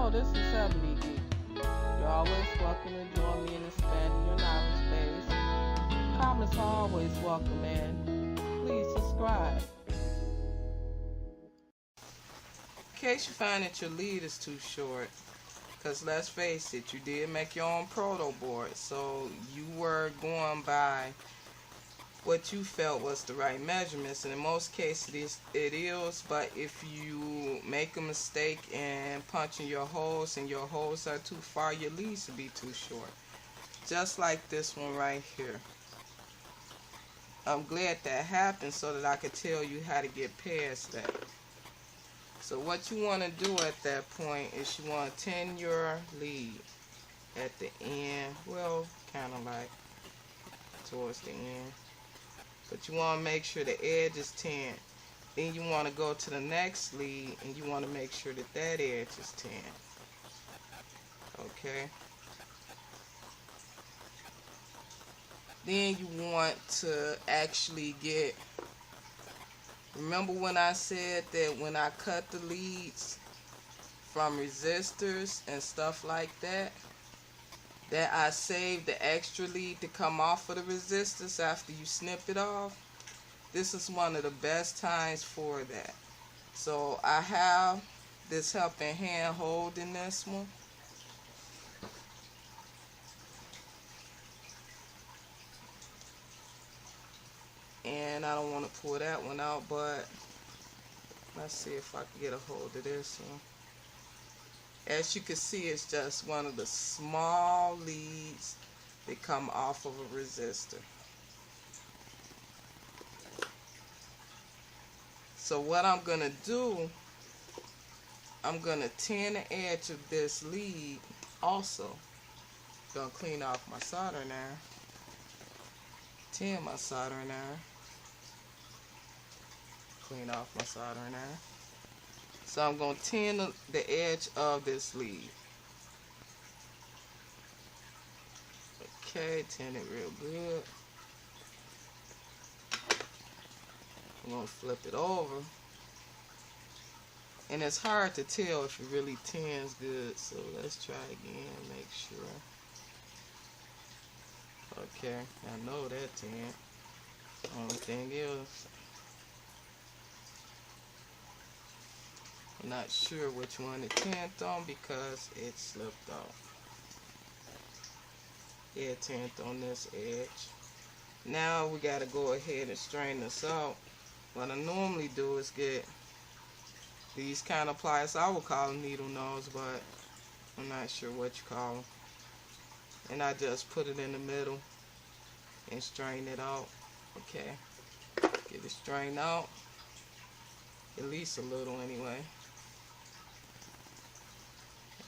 Hello, this is Ebonygeek. You're always welcome to join me in expanding your knowledge base. Comments are always welcome, and please subscribe. In case you find that your lead is too short, because let's face it, you did make your own proto board, so you were going by what you felt was the right measurements, and in most cases it is, but if you make a mistake in punching your holes and your holes are too far, your leads will be too short. Just like this one right here. I'm glad that happened so that I could tell you how to get past that. So what you want to do at that point is you want to tin your lead at the end, well, kind of like towards the end. But you want to make sure the edge is tin. Then you want to go to the next lead and you want to make sure that that edge is tin. Okay. Then you want to actually get, remember when I said that when I cut the leads from resistors and stuff like that, that I saved the extra lead to come off of the resistors after you snip it off? This is one of the best times for that. So I have this helping hand holding this one. And I don't want to pull that one out, but let's see if I can get a hold of this one. As you can see, it's just one of the small leads that come off of a resistor. So what I'm going to do, I'm going to tin the edge of this lead also. Going to clean off my soldering iron. Tin my soldering iron. Clean off my soldering iron. So I'm going to tin the edge of this lead. Okay, tin it real good. I'm going to flip it over. And it's hard to tell if it really tins good, so let's try again, make sure. Okay, I know that tin. Only thing is, I'm not sure which one it tint on because it slipped off. Yeah, it tint on this edge. Now we got to go ahead and strain this out. What I normally do is get these kind of pliers. I would call them needle nose, but I'm not sure what you call them. And I just put it in the middle and strain it out. Okay, get it strained out, at least a little anyway.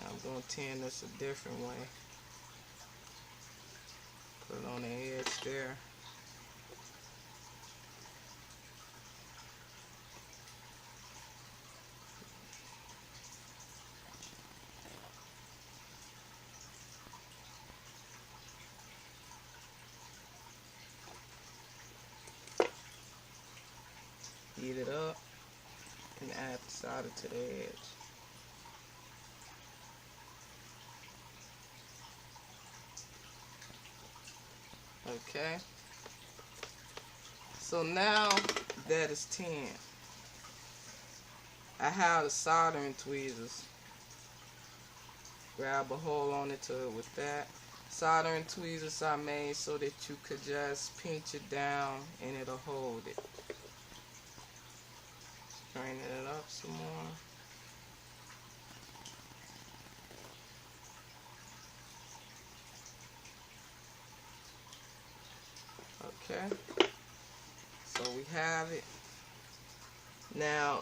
I'm going to tin this a different way. Put it on the edge there. Heat it up and add the solder to the edge. Okay, so now that is tin, I have the soldering tweezers. Grab a hole on it to it with that. Soldering tweezers I made so that you could just pinch it down and it'll hold it. Straining it up some more. Okay, so we have it. Now,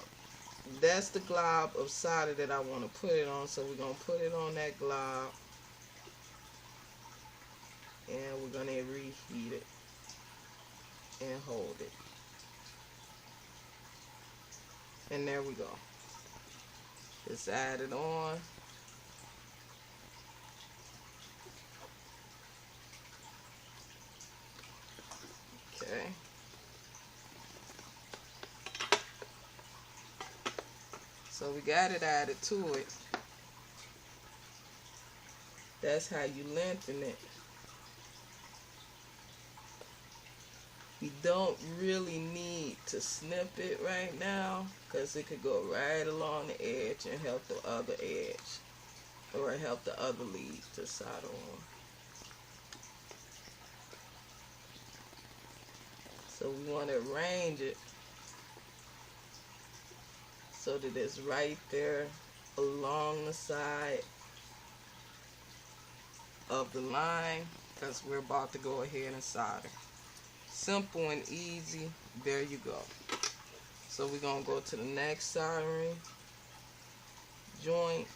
that's the glob of solder that I want to put it on, so we're going to put it on that glob. And we're going to reheat it and hold it. And there we go. Just add it on. Okay. So we got it added to it. That's how you lengthen it. You don't really need to snip it right now because it could go right along the edge and help the other edge, or help the other lead to solder on. So we want to arrange it so that it's right there along the side of the line, because we're about to go ahead and solder. Simple and easy. There you go. So we're going to go to the next soldering joint.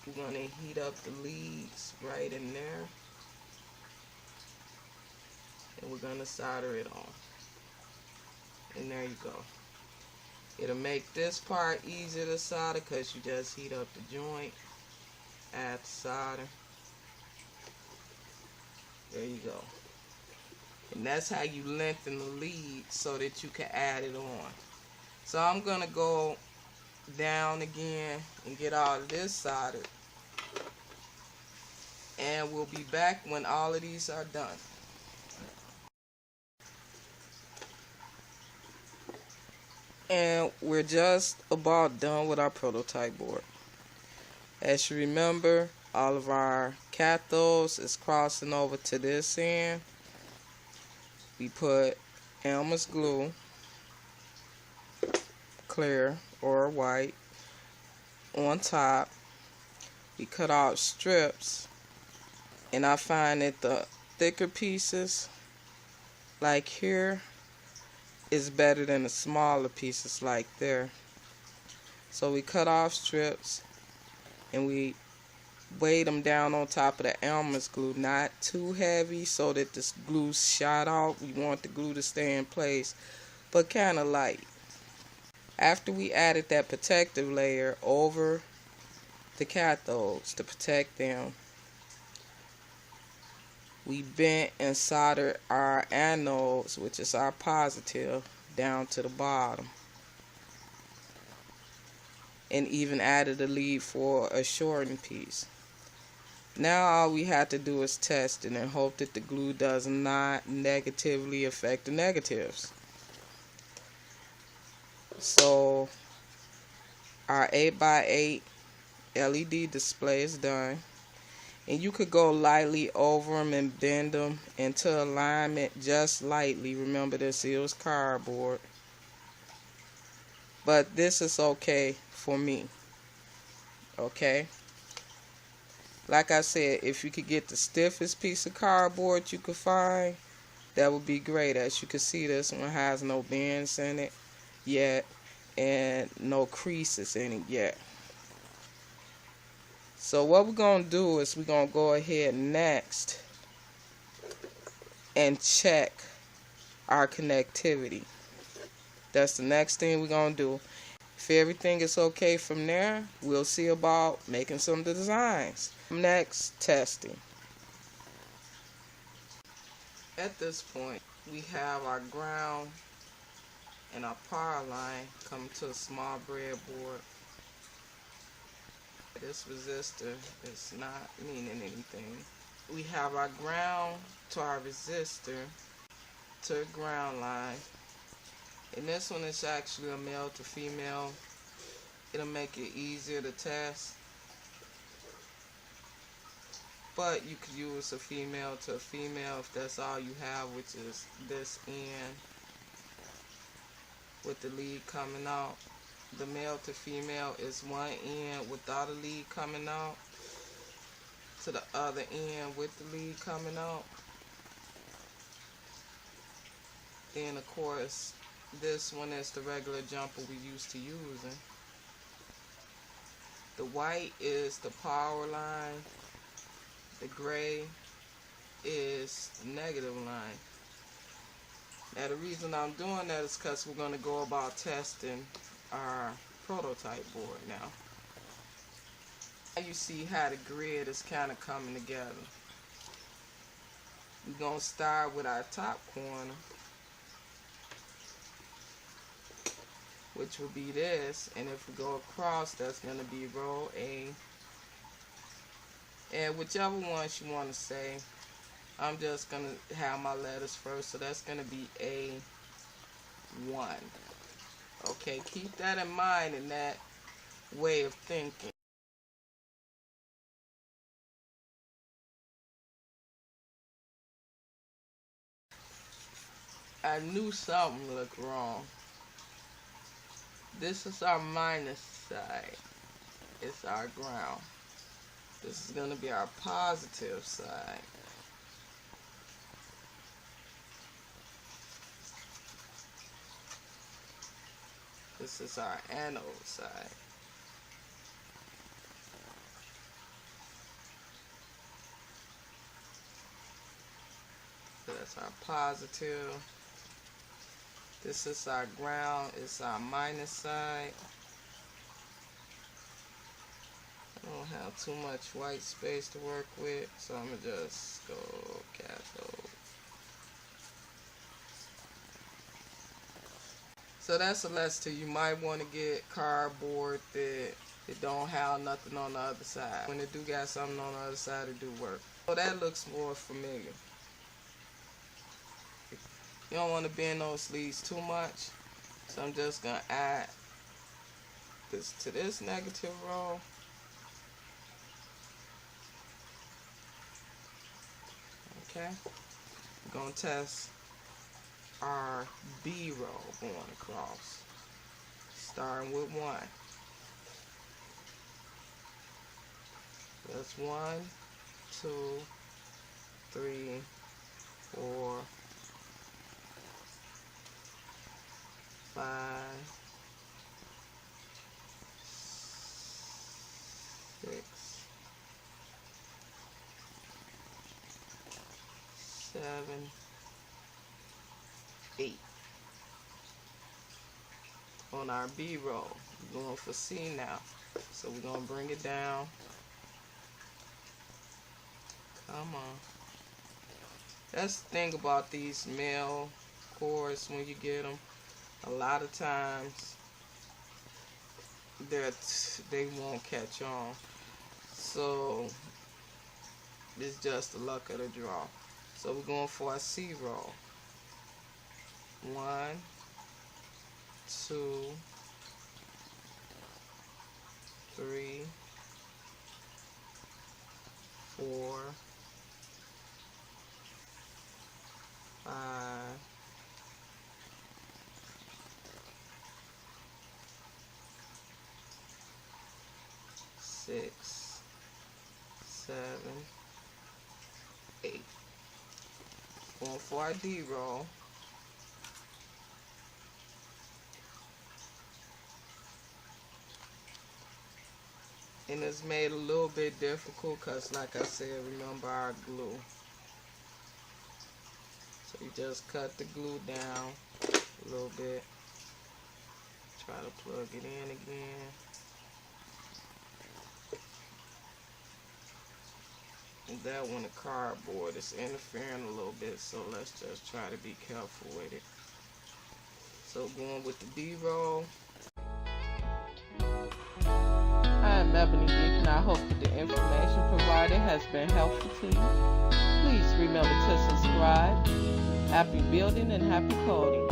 We're going to heat up the leads right in there, and we're going to solder it on. And there you go. It'll make this part easier to solder because you just heat up the joint, add the solder. There you go. And that's how you lengthen the lead so that you can add it on. So I'm going to go down again and get all of this soldered. And we'll be back when all of these are done. And we're just about done with our prototype board. As you remember, all of our cathodes is crossing over to this end. We put Elmer's glue, clear or white, on top. We cut out strips, and I find that the thicker pieces, like here, is better than the smaller pieces like there. So we cut off strips and we weighed them down on top of the Elmer's glue, not too heavy so that the glue shot out. We want the glue to stay in place, but kind of light. After we added that protective layer over the cathodes to protect them, we bent and soldered our anodes, which is our positive, down to the bottom, and even added a lead for a shortened piece. Now all we have to do is test it and hope that the glue does not negatively affect the negatives. So our 8x8 LED display is done. And you could go lightly over them and bend them into alignment just lightly. Remember, this is cardboard. But this is okay for me. Okay? Like I said, if you could get the stiffest piece of cardboard you could find, that would be great. As you can see, this one has no bends in it yet and no creases in it yet. So what we're going to do is we're going to go ahead next and check our connectivity. That's the next thing we're going to do. If everything is okay from there, we'll see about making some designs. Next, testing. At this point, we have our ground and our power line coming to a small breadboard. This resistor is not meaning anything. We have our ground to our resistor to a ground line. And this one is actually a male to female. It'll make it easier to test. But you could use a female to a female if that's all you have, which is this end with the lead coming out. The male to female is one end without a lead coming out to the other end with the lead coming out. Then of course this one is the regular jumper we used to using. The white is the power line. The gray is the negative line. Now the reason I'm doing that is because we're going to go about testing our prototype board now. Now you see how the grid is kind of coming together. We're going to start with our top corner, which will be this, and if we go across, that's going to be row A, And whichever ones you want to say, I'm just going to have my letters first. So that's going to be A1. Okay, keep that in mind in that way of thinking. I knew something looked wrong. This is our minus side. It's our ground. This is going to be our positive side. This is our anode side. So that's our positive. This is our ground. It's our minus side. I don't have too much white space to work with, so I'm going to just go cathode. So that's a lesson. You might want to get cardboard that it don't have nothing on the other side. When it do got something on the other side, it do work. So that looks more familiar. You don't want to bend those sleeves too much. So I'm just going to add this to this negative row. Okay. We're going to test our B row going across. Starting with 1. That's 1, 2, 3, 4, 5, 6, 7, 8. On our B row, we're going for C now. So we're going to bring it down. Come on. That's the thing about these male cords when you get them. A lot of times they won't catch on. So it's just the luck of the draw. So we're going for a C roll. 1, 2, 3, 4, 5, 6, 7, 8. Going for our D roll. And it's made a little bit difficult because, like I said, remember our glue. So you just cut the glue down a little bit. Try to plug it in again. And that one, the cardboard, is interfering a little bit, so let's just try to be careful with it. So going with the D roll. I'm Ebonygeek, and I hope that the information provided has been helpful to you. Please remember to subscribe. Happy building and happy coding.